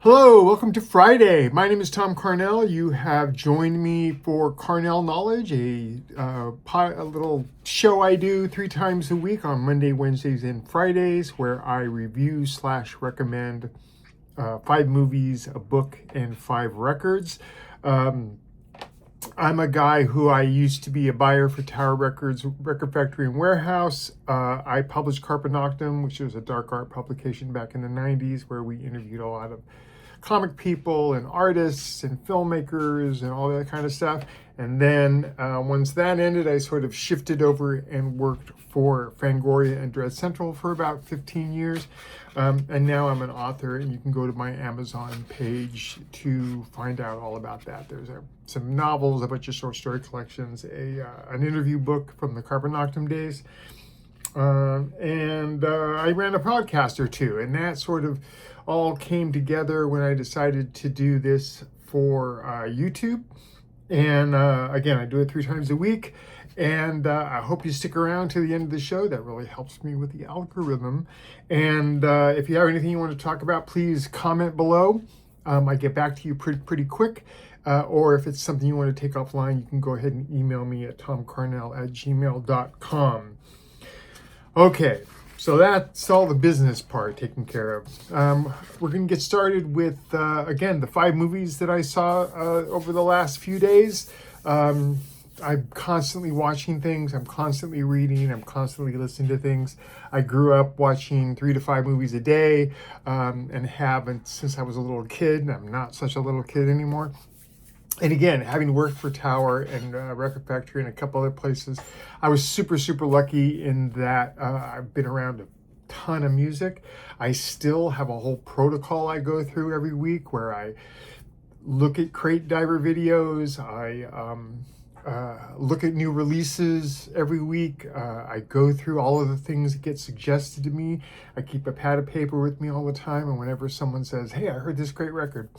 Hello, welcome to Friday. My name is Tom Carnell. You have joined me for Carnell Knowledge, a little show I do 3 times a week on Monday, Wednesdays, and Fridays, where I review / recommend 5 movies, a book, and 5 records. I'm a guy who I used to be a buyer for Tower Records, Record Factory and Warehouse. I published Carpe Noctem, which was a dark art publication back in the 90s, where we interviewed a lot of comic people and artists and filmmakers and all that kind of stuff. And then once that ended, I sort of shifted over and worked for Fangoria and Dread Central for about 15 years. And now I'm an author, and you can go to my Amazon page to find out all about that. There's some novels, a bunch of short story collections, an interview book from the Carpe Noctem days. And I ran a podcast or two, and that sort of all came together when I decided to do this for YouTube. And again, I do it 3 times a week, and I hope you stick around to the end of the show. That really helps me with the algorithm. And if you have anything you want to talk about, please comment below. I get back to you pretty quick. Or if it's something you want to take offline, you can go ahead and email me at tomcarnell@gmail.com. Okay, so that's all the business part taken care of. We're going to get started with, again, the 5 movies that I saw over the last few days. I'm constantly watching things. I'm constantly reading. I'm constantly listening to things. I grew up watching 3 to 5 movies a day, and haven't since I was a little kid. I'm not such a little kid anymore. And again, having worked for Tower and Record Factory and a couple other places, I was super lucky in that I've been around a ton of music. I still have a whole protocol I go through every week where I look at crate diver videos. I look at new releases every week. I go through all of the things that get suggested to me. I keep a pad of paper with me all the time, and whenever someone says, "Hey, I heard this great record,"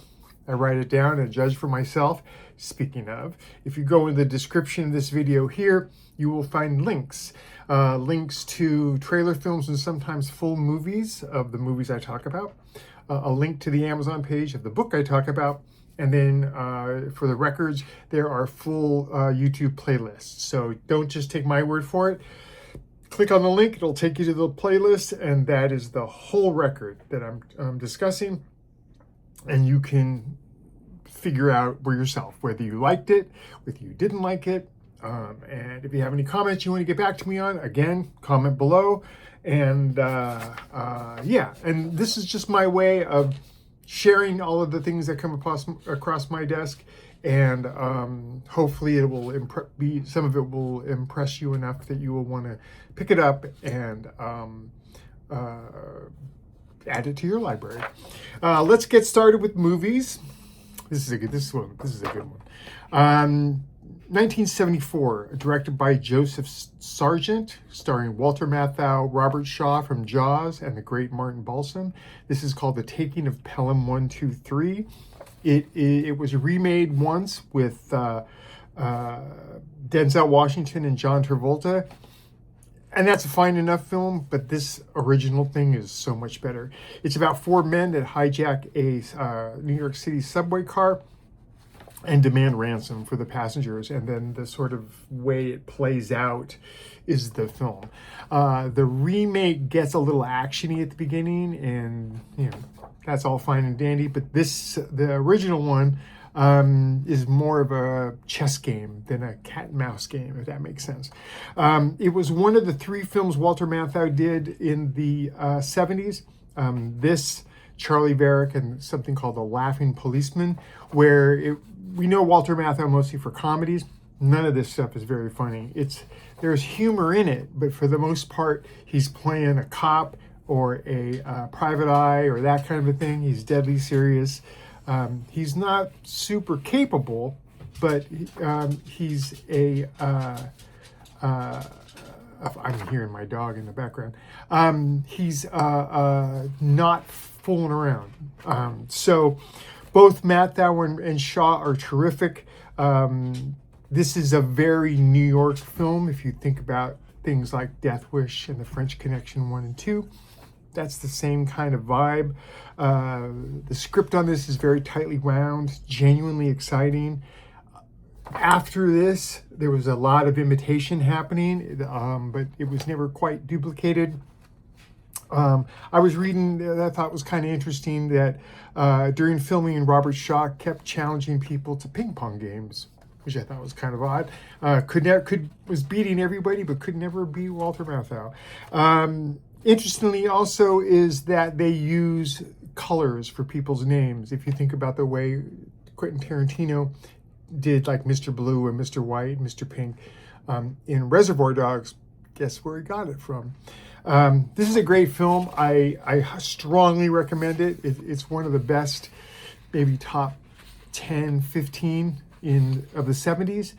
I write it down and judge for myself. Speaking of, if you go in the description of this video here, you will find links. Links to trailer films and sometimes full movies of the movies I talk about. A link to the Amazon page of the book I talk about. And then for the records, there are full YouTube playlists. So don't just take my word for it. Click on the link, it'll take you to the playlist, and that is the whole record that I'm discussing. And you can figure out for yourself whether you liked it, whether you didn't like it. And if you have any comments you want to get back to me on, again, comment below. And yeah, and this is just my way of sharing all of the things that come across my desk. And hopefully it will some of it will impress you enough that you will want to pick it up and add it to your library. Let's get started with movies. This is a good one. 1974, directed by Joseph Sargent, starring Walter Matthau, Robert Shaw from Jaws, and the great Martin Balsam. This is called The Taking of Pelham 1, 2, 3. It was remade once with Denzel Washington and John Travolta. And that's a fine enough film, but this original thing is so much better. It's about 4 men that hijack a New York City subway car and demand ransom for the passengers. And then the sort of way it plays out is the film. The remake gets a little actiony at the beginning, and that's all fine and dandy. But the original one, is more of a chess game than a cat and mouse game, if that makes sense. It was one of the 3 films Walter Matthau did in the 70s. This, Charlie Varick, and something called The Laughing Policeman, where we know Walter Matthau mostly for comedies. None of this stuff is very funny. There's humor in it, but for the most part, he's playing a cop or a private eye or that kind of a thing. He's deadly serious. He's not super capable, but he's I'm hearing my dog in the background. He's not fooling around. So both Matthau and Shaw are terrific. This is a very New York film if you think about things like Death Wish and The French Connection 1 and 2. that's the same kind of vibe. The script on this is very tightly wound, genuinely exciting. After this, there was a lot of imitation happening, but it was never quite duplicated. I was reading that I thought was kind of interesting that during filming, Robert Shaw kept challenging people to ping pong games, which I thought was kind of odd. Was beating everybody, but could never beat Walter Matthau. Interestingly, also, is that they use colors for people's names. If you think about the way Quentin Tarantino did, like Mr. Blue and Mr. White, Mr. Pink, in Reservoir Dogs, guess where he got it from? This is a great film. I strongly recommend it. It's one of the best, maybe top 10, 15 of the 70s.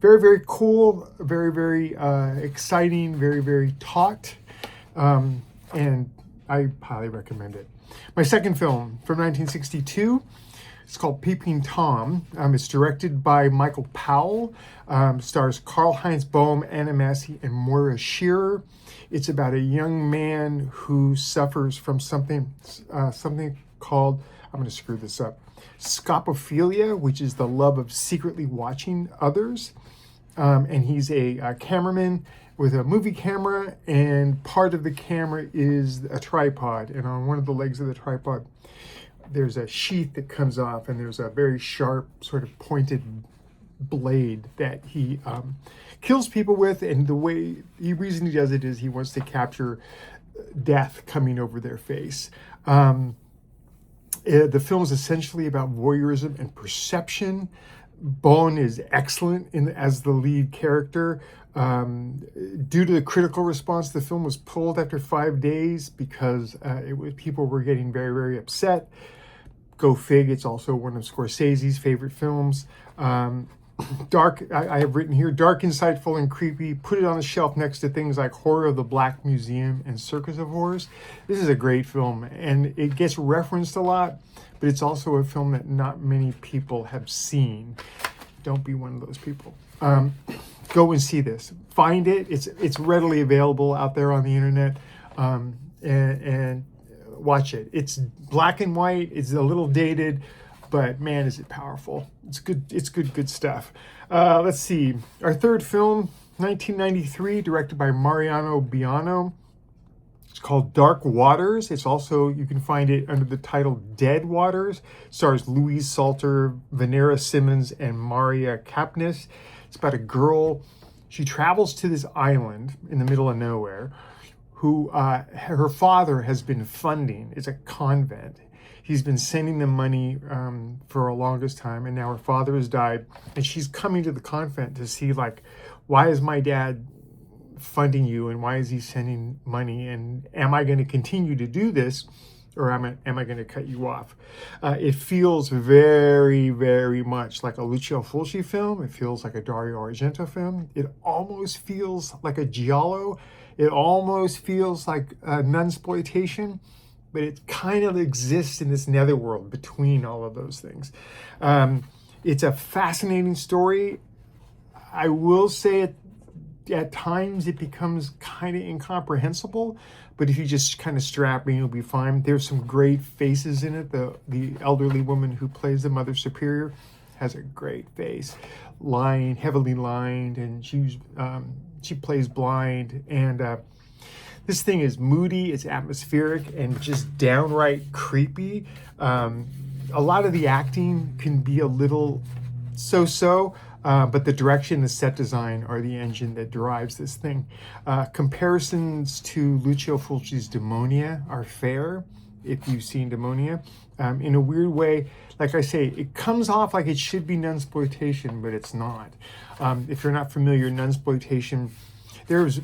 Very, very cool, very, very exciting, very, very taut. And I highly recommend it. My second film from 1962, it's called Peeping Tom. It's directed by Michael Powell. Stars Karl-Heinz Bohm, Anna Massey, and Moira Shearer. It's about a young man who suffers from something called, I'm going to screw this up, scopophilia, which is the love of secretly watching others. And he's a cameraman with a movie camera, and part of the camera is a tripod. And on one of the legs of the tripod, there's a sheath that comes off, and there's a very sharp, sort of pointed blade that he kills people with. And the reason he does it is he wants to capture death coming over their face. The film is essentially about voyeurism and perception. Bowen is excellent as the lead character. Due to the critical response, the film was pulled after 5 days because people were getting very, very upset. Go fig, it's also one of Scorsese's favorite films. Dark, I have written here, dark, insightful, and creepy. Put it on the shelf next to things like Horror of the Black Museum and Circus of Horrors. This is a great film, and it gets referenced a lot, but it's also a film that not many people have seen. Don't be one of those people. Go and see this. Find it. It's readily available out there on the internet, and watch it. It's black and white. It's a little dated, but man, is it powerful. It's good. It's good stuff. Let's see. Our third film, 1993, directed by Mariano Biano. It's called Dark Waters. It's also, you can find it under the title Dead Waters. Stars Louise Salter, Vanera Simmons, and Maria Kapnis. It's about a girl. She travels to this island in the middle of nowhere who her father has been funding. It's a convent. He's been sending them money for a longest time, and now her father has died, and she's coming to the convent to see, like, why is my dad funding you, and why is he sending money, and am I going to continue to do this, or am I going to cut you off? It feels very, very much like a Lucio Fulci film. It feels like a Dario Argento film. It almost feels like a giallo. It almost feels like nunsploitation, but it kind of exists in this netherworld between all of those things. It's a fascinating story. I will say at times it becomes kind of incomprehensible, but if you just kind of strap in, you'll be fine. There's some great faces in it. The elderly woman who plays the Mother Superior has a great face, heavily lined, and she plays blind. And this thing is moody, it's atmospheric, and just downright creepy. A lot of the acting can be a little so-so, but the direction, the set design are the engine that drives this thing. Comparisons to Lucio Fulci's Demonia are fair, if you've seen Demonia. In a weird way, like I say, it comes off like it should be nunsploitation, but it's not. If you're not familiar, nunsploitation, there was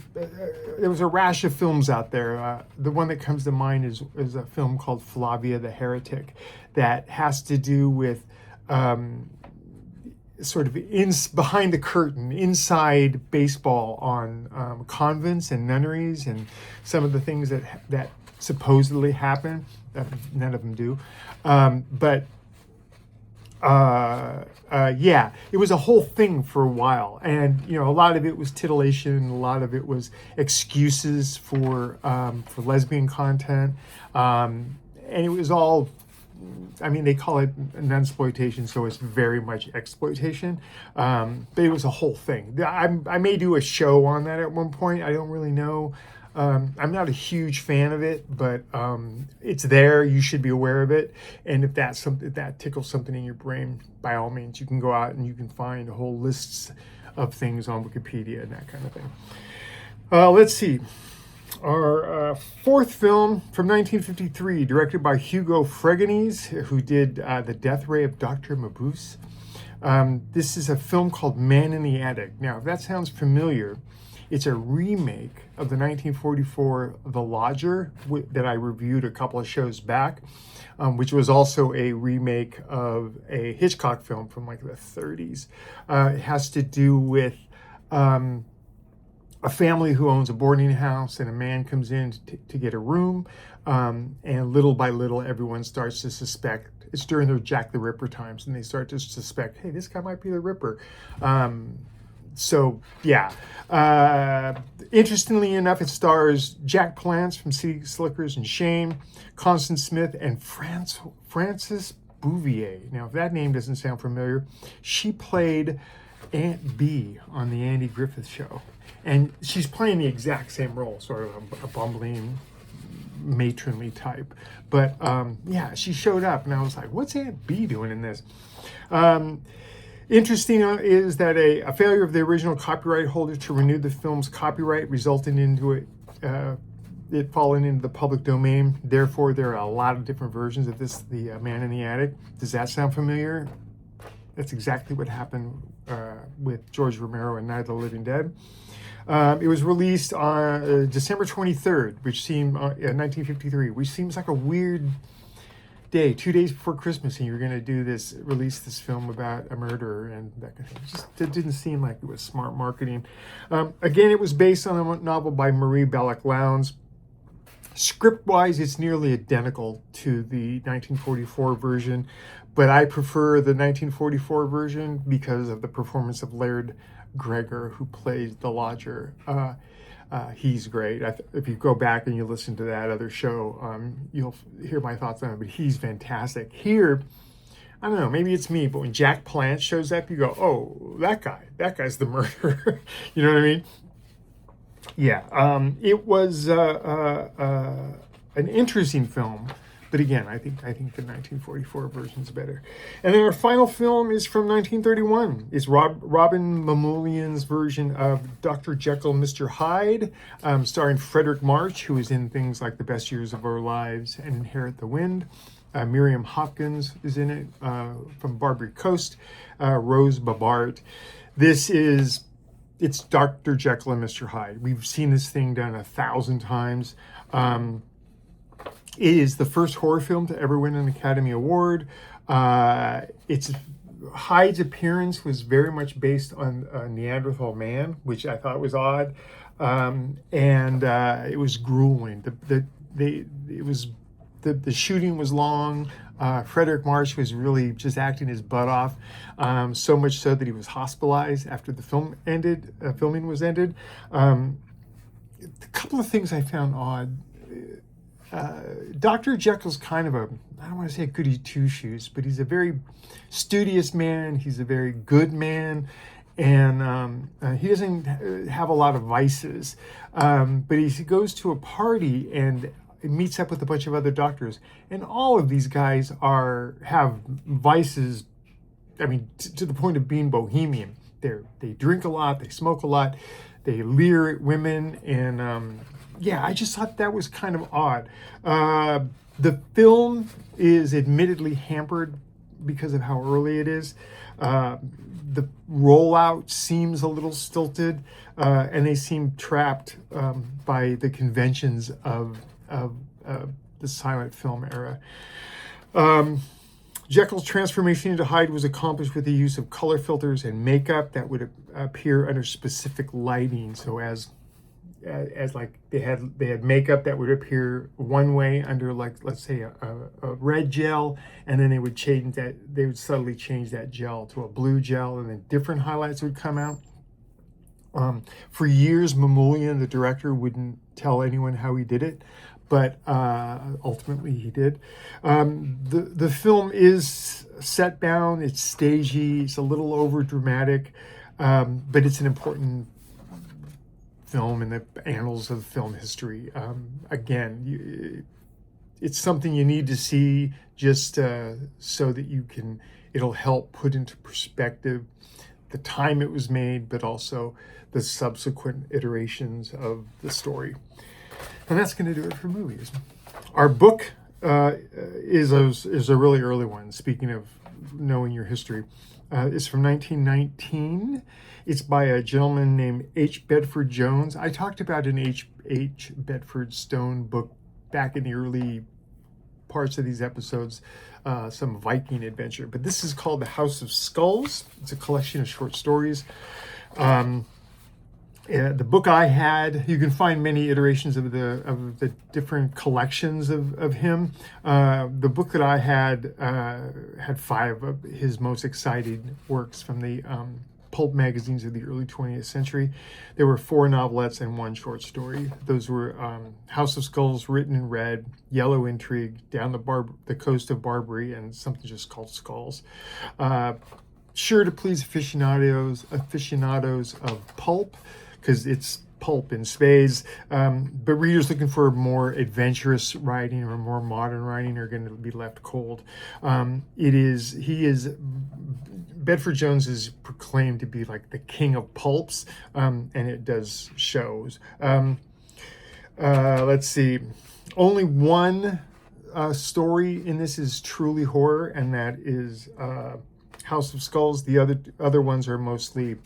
a rash of films out there. The one that comes to mind is a film called Flavia the Heretic that has to do with sort of behind the curtain, inside baseball on convents and nunneries and some of the things that supposedly happen. None of them do. But yeah, it was a whole thing for a while, and you know, a lot of it was titillation, a lot of it was excuses for lesbian content, and it was all. I mean, they call it an exploitation, so it's very much exploitation. But it was a whole thing. I may do a show on that at one point. I don't really know. I'm not a huge fan of it, but it's there. You should be aware of it. And if that's something that tickles something in your brain, by all means, you can go out and you can find whole lists of things on Wikipedia and that kind of thing. Let's see. Our fourth film from 1953, directed by Hugo Fregonese, who did The Death Ray of Dr. Mabuse. This is a film called Man in the Attic. Now, if that sounds familiar, it's a remake of the 1944 The Lodger that I reviewed a couple of shows back, which was also a remake of a Hitchcock film from like the 30s. It has to do with a family who owns a boarding house, and a man comes in to get a room, and little by little everyone starts to suspect. It's during their Jack the Ripper times, and they start to suspect, hey, this guy might be the Ripper. So yeah, interestingly enough, it stars Jack Palance from City Slickers and Shame, Constance Smith, and Frances Bouvier. Now, if that name doesn't sound familiar, she played Aunt Bee on the Andy Griffith Show. And she's playing the exact same role, sort of a bumbling, matronly type. But yeah, she showed up, and I was like, what's Aunt Bee doing in this? Interesting is that a failure of the original copyright holder to renew the film's copyright resulted into it falling into the public domain. Therefore, there are a lot of different versions of this, the Man in the Attic. Does that sound familiar? That's exactly what happened with George Romero and Night of the Living Dead. It was released on December 23rd, which seemed 1953, which seems like a weird day, 2 days before Christmas, and you're going to release this film about a murderer and that kind of thing. It didn't seem like it was smart marketing. Again, it was based on a novel by Marie Belloc Lowndes. Script-wise, it's nearly identical to the 1944 version, but I prefer the 1944 version because of the performance of Laird Gregor, who plays the lodger. He's great. If you go back and you listen to that other show, you'll hear my thoughts on it, but he's fantastic. Here, I don't know, maybe it's me, but when Jack Palance shows up, you go, oh, that guy's the murderer. You know what I mean? Yeah, it was an interesting film, but again, I think the 1944 version's better. And then our final film is from 1931. It's Robin Mamoulian's version of Dr. Jekyll, Mr. Hyde, starring Frederick March, who is in things like The Best Years of Our Lives and Inherit the Wind. Miriam Hopkins is in it, from Barbary Coast, Rose Babart. It's Dr. Jekyll and Mr. Hyde. We've seen this thing done 1,000 times. It is the first horror film to ever win an Academy Award. Hyde's appearance was very much based on a Neanderthal man, which I thought was odd, and it was grueling. The shooting was long. Frederick March was really just acting his butt off, so much so that he was hospitalized after the filming was ended. A couple of things I found odd. Dr. Jekyll's kind of I don't want to say a goody two-shoes, but he's a very studious man. He's a very good man, and he doesn't have a lot of vices. But he goes to a party and meets up with a bunch of other doctors, and all of these guys have vices. I mean, to the point of being bohemian. They drink a lot, they smoke a lot, they leer at women, and yeah, I just thought that was kind of odd. The film is admittedly hampered because of how early it is. The rollout seems a little stilted, and they seem trapped by the conventions of the silent film era. Jekyll's transformation into Hyde was accomplished with the use of color filters and makeup that would appear under specific lighting, so as as like they had makeup that would appear one way under, like, let's say a red gel, and then they would subtly change that gel to a blue gel, and then different highlights would come out. For years, Mamoulian, the director, wouldn't tell anyone how he did it, but ultimately he did. The film is set bound, it's stagey, it's a little over dramatic, but it's an important film in the annals of film history. Again, it's something you need to see just so that it'll help put into perspective the time it was made, but also the subsequent iterations of the story. And that's going to do it for movies. Our book is a really early one. Speaking of knowing your history, it's from 1919. It's by a gentleman named H. Bedford-Jones. I talked about an H. Bedford-Stone book back in the early parts of these episodes, some Viking adventure. But this is called The House of Skulls. It's a collection of short stories. The book I had, you can find many iterations of the different collections of him. The book that I had 5 of his most exciting works from the pulp magazines of the early 20th century. There were 4 novelettes and 1 short story. Those were House of Skulls, Written in Red, Yellow Intrigue, Down the Coast of Barbary, and something just called Skulls. Sure to please aficionados of pulp, because it's pulp in spades, but readers looking for more adventurous writing or more modern writing are going to be left cold. Bedford-Jones is proclaimed to be like the king of pulps, and it does shows. Let's see, only one story in this is truly horror, and that is House of Skulls. The other ones are mostly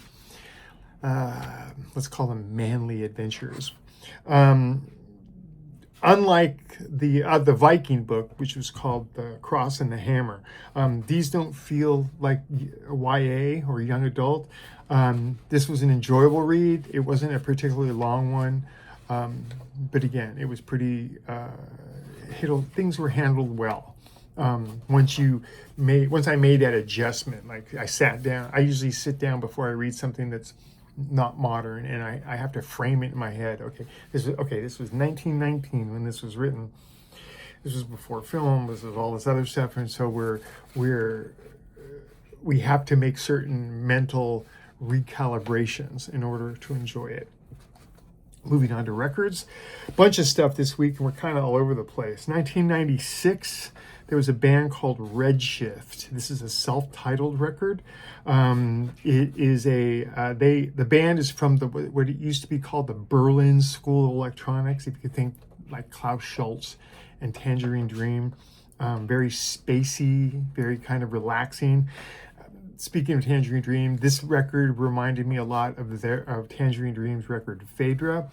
let's call them manly adventures. Unlike the Viking book, which was called The Cross and the Hammer, these don't feel like YA or young adult. This was an enjoyable read. It wasn't a particularly long one, but again, it was pretty. Things were handled well. Once I made that adjustment, like I sat down. I usually sit down before I read something that's not modern, and I have to frame it in my head. This was 1919 when this was written. This was before film. This was all this other stuff, and so we have to make certain mental recalibrations in order to enjoy it. Moving on to records, a bunch of stuff this week, and we're kind of all over the place. 1996. There was a band called Redshift. This is a self-titled record. It is the band is from what it used to be called the Berlin School of Electronics. If you could think like Klaus Schulze and Tangerine Dream, very spacey, very kind of relaxing. Speaking of Tangerine Dream, this record reminded me a lot of Tangerine Dream's record Phaedra.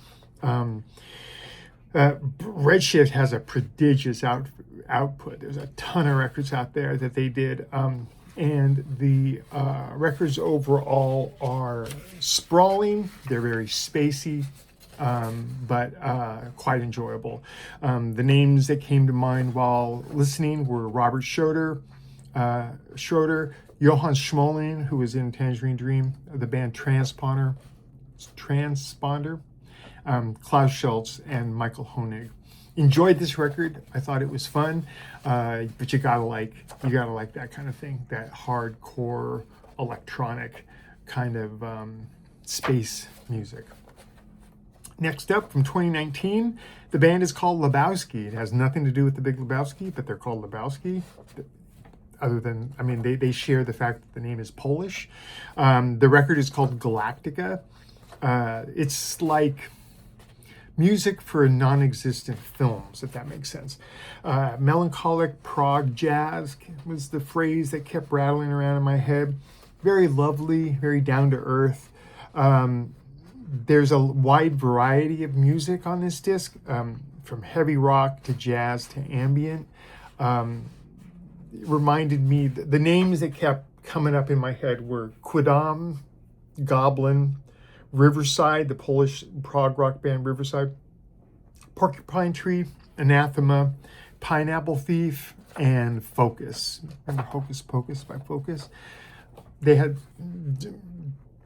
Redshift has a prodigious output. There's a ton of records out there that they did, and the records overall are sprawling. They're very spacey, but quite enjoyable. The names that came to mind while listening were Robert Schroeder, Johann Schmoling, who was in Tangerine Dream, the band Transponder, Klaus Schulze, and Michael Honig. Enjoyed this record. I thought it was fun, but you gotta like that kind of thing, that hardcore electronic kind of space music. Next up, from 2019, the band is called Lebowski. It has nothing to do with the Big Lebowski, but they're called Lebowski. Other than, they share the fact that the name is Polish. The record is called Galactica. It's like music for non-existent films, if that makes sense. Melancholic prog jazz was the phrase that kept rattling around in my head. Very lovely, very down to earth. There's a wide variety of music on this disc, from heavy rock to jazz to ambient. It reminded me, the names that kept coming up in my head were Quidam, Goblin, Riverside, the Polish prog rock band Riverside, Porcupine Tree, Anathema, Pineapple Thief, and Focus. Remember Hocus Pocus by Focus? They had,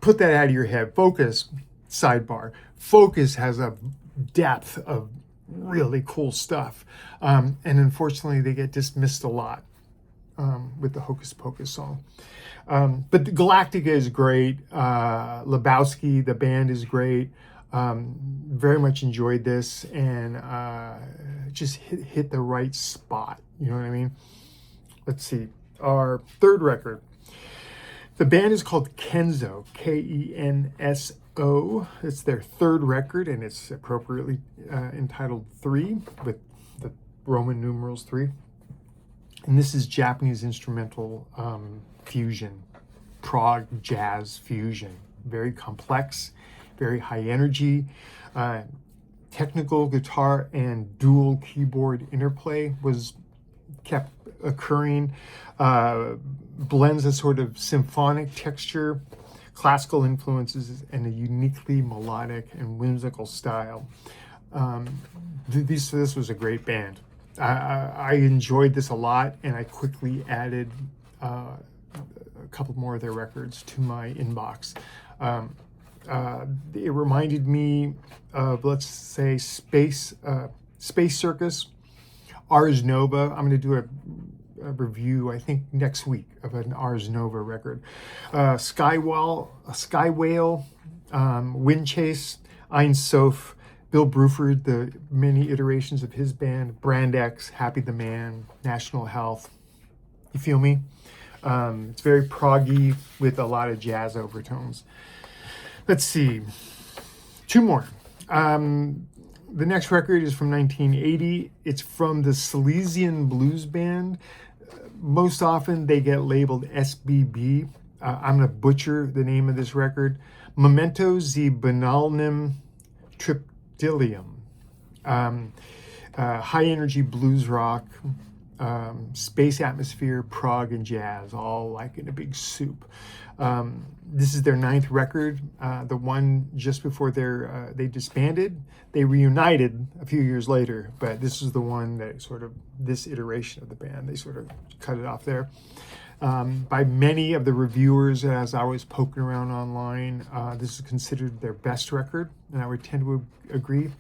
put that out of your head. Focus, sidebar. Focus has a depth of really cool stuff. And unfortunately, they get dismissed a lot with the Hocus Pocus song. But the Galactica is great. Lebowski, the band, is great. Very much enjoyed this, and just hit the right spot. You know what I mean? Let's see. Our third record. The band is called Kenso, Kenso. It's their third record, and it's appropriately entitled 3, with the Roman numerals 3. And this is Japanese instrumental fusion, prog jazz fusion. Very complex, very high energy. Technical guitar and dual keyboard interplay was kept occurring. Blends a sort of symphonic texture, classical influences, and a uniquely melodic and whimsical style. This was a great band. I enjoyed this a lot, and I quickly added a couple more of their records to my inbox. It reminded me of, let's say, Space Circus, Ars Nova. I'm going to do a review, I think, next week of an Ars Nova record. Sky Whale, Wind Chase, Ein Sof, Bill Bruford, the many iterations of his band, Brand X, Happy the Man, National Health. You feel me? It's very proggy with a lot of jazz overtones. Let's see. 2 more. The next record is from 1980. It's from the Silesian Blues Band. Most often they get labeled SBB. I'm going to butcher the name of this record. Memento the BANALNYM TRYPTYLIEM. High energy blues rock, space atmosphere, prog, and jazz, all like in a big soup. This is their 9th record, the one just before they disbanded. They reunited a few years later, but this is the one that sort of, this iteration of the band, they sort of cut it off there. By many of the reviewers, as I was poking around online, this is considered their best record, and I would tend to agree.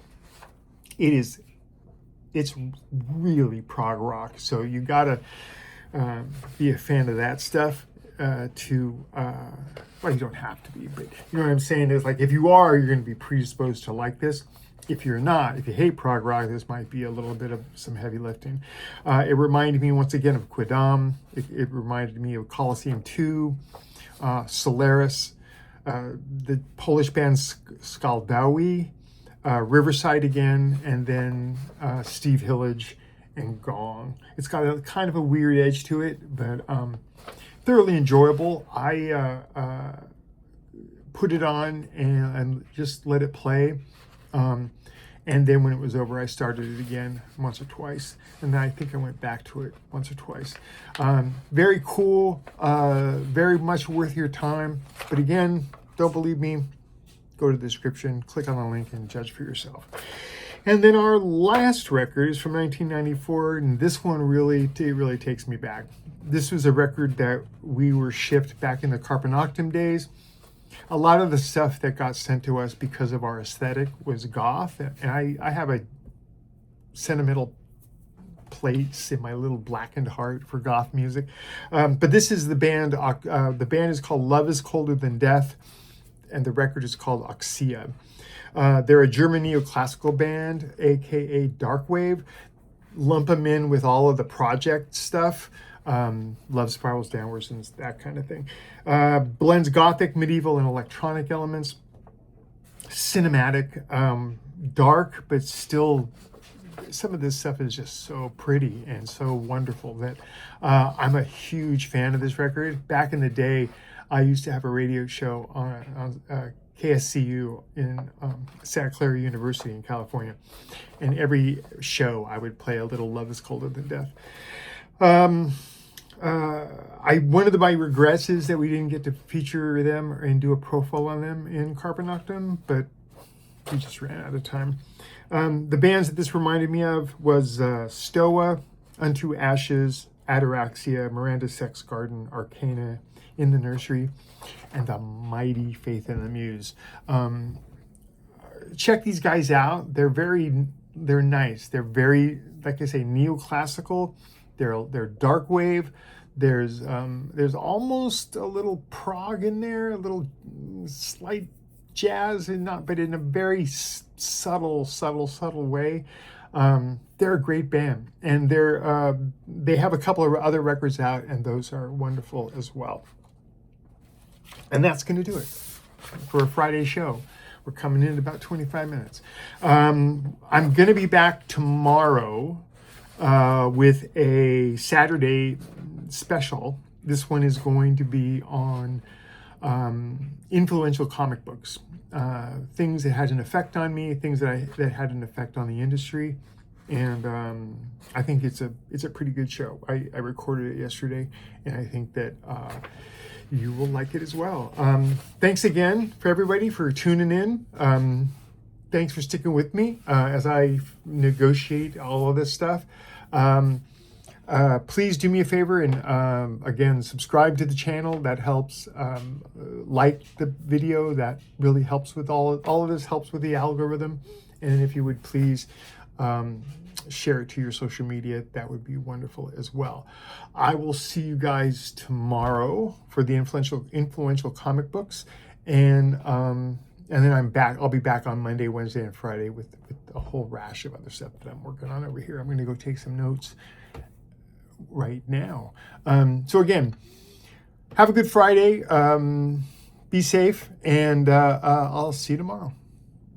It's really prog rock, so you gotta be a fan of that stuff well, you don't have to be, but you know what I'm saying is, like, if you are, you're going to be predisposed to like this. If you're not, if you hate prog rock, this might be a little bit of some heavy lifting. It reminded me once again of Quidam. It reminded me of Colosseum 2, Solaris, the Polish band Skaldawi, Riverside again, and then Steve Hillage and Gong. It's got a kind of a weird edge to it, but thoroughly enjoyable. I put it on and just let it play. And then when it was over, I started it again once or twice. And then I think I went back to it once or twice. Very cool, very much worth your time. But again, don't believe me, go to the description, click on the link, and judge for yourself. And then our last record is from 1994, and this one really takes me back. This was a record that we were shipped back in the Carpe Noctem days. A lot of the stuff that got sent to us because of our aesthetic was goth, and I have a sentimental place in my little blackened heart for goth music. But this is the band. The band is called Love is Colder Than Death, and the record is called OXEIA. They're a German neoclassical band, aka Darkwave. Lump them in with all of the project stuff. Love spirals downwards and that kind of thing. Blends gothic, medieval, and electronic elements. Cinematic, dark, but still some of this stuff is just so pretty and so wonderful that I'm a huge fan of this record. Back in the day, I used to have a radio show on KSCU in Santa Clara University in California. And every I would play a little Love is Colder Than Death. I One of my regrets is that we didn't get to feature them and do a profile on them in Carpe Noctem, but we just ran out of time. The bands that this reminded me of was Stoa, Unto Ashes, Ataraxia, Miranda Sex Garden, Arcana, In the Nursery, and the mighty Faith in the Muse. Check these guys out. They're nice. They're very, like I say, neoclassical. They're dark wave. There's almost a little prog in there, a little slight jazz, but in a very subtle way. They're a great band, and they have a couple of other records out, and those are wonderful as well. And that's going to do it for a Friday show. We're coming in about 25 minutes. I'm going to be back tomorrow with a Saturday special. This one is going to be on influential comic books, things that had an effect on me, things that had an effect on the industry, and I think it's a pretty good show. I recorded it yesterday, and I think that you will like it as well. Thanks again for everybody for tuning in. Thanks for sticking with me as I negotiate all of this stuff. Please do me a favor and again, subscribe to the channel. That helps. Like the video. That really helps with all of this helps with the algorithm. And if you would please share it to your social media, that would be wonderful as well. I will see you guys tomorrow for the influential comic books, and then I'm back. I'll be back on Monday, Wednesday, and Friday with a whole rash of other stuff that I'm working on over here. I'm going to go take some notes right now. So again, have a good Friday. Be safe, and I'll see you tomorrow.